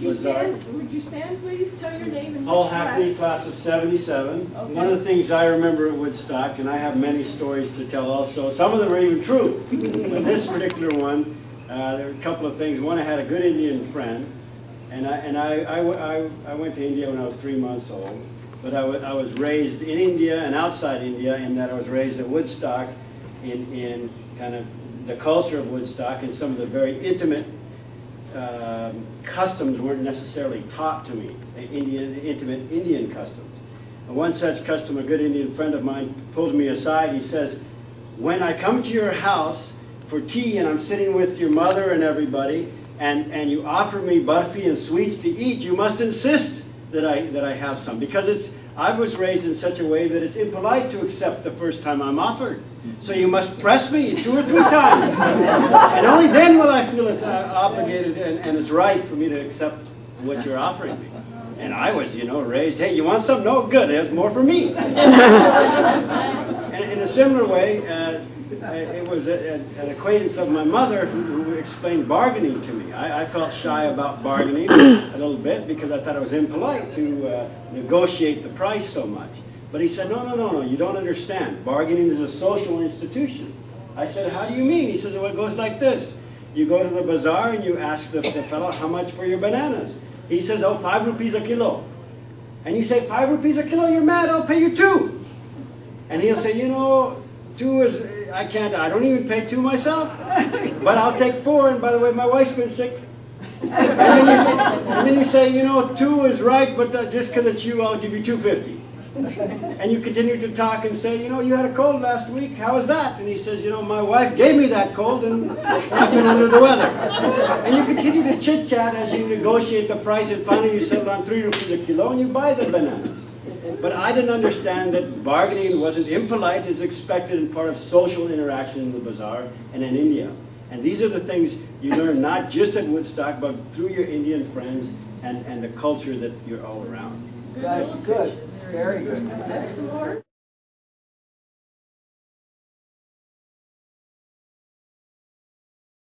Would you stand, please? Tell your name and Paul which Hackney, class. class of '77. Okay. One of the things I remember at Woodstock, and I have many stories to tell also, some of them are even true, but this particular one, there were a couple of things. One, I had a good Indian friend, and I went to India when I was 3 months old, but I was raised in India and outside India, in that I was raised at Woodstock in kind of the culture of Woodstock, and some of the very intimate customs weren't necessarily taught to me, intimate Indian customs. And one such custom, a good Indian friend of mine pulled me aside. He says, when I come to your house for tea and I'm sitting with your mother and everybody, and you offer me barfi and sweets to eat, you must insist that I have some, because I was raised in such a way that it's impolite to accept the first time I'm offered. So you must press me 2 or 3 times. And only then will I feel it's obligated and it's right for me to accept what you're offering me. And I was, raised, hey, you want some? No, good, there's more for me. And in a similar way, it was an acquaintance of my mother who explained bargaining to me. I felt shy about bargaining a little bit because I thought it was impolite to negotiate the price so much. But he said, no, you don't understand. Bargaining is a social institution. I said, how do you mean? He says, well, it goes like this. You go to the bazaar and you ask the fellow, how much for your bananas? He says, oh, 5 rupees a kilo. And you say, 5 rupees a kilo? You're mad, I'll pay you 2. And he'll say, 2 is, I don't even pay 2 myself. But I'll take 4, and by the way, my wife's been sick. And then you say, 2 is right, but just because it's you, I'll give you 2.50. And you continue to talk and say, you had a cold last week, how was that? And he says, my wife gave me that cold and I've been under the weather. And you continue to chit-chat as you negotiate the price, and finally you settle on 3 rupees a kilo and you buy the banana. But I didn't understand that bargaining wasn't impolite, it's expected and part of social interaction in the bazaar and in India. And these are the things you learn not just at Woodstock, but through your Indian friends and the culture that you're all around. Good. Good. Very good. That's the Lord.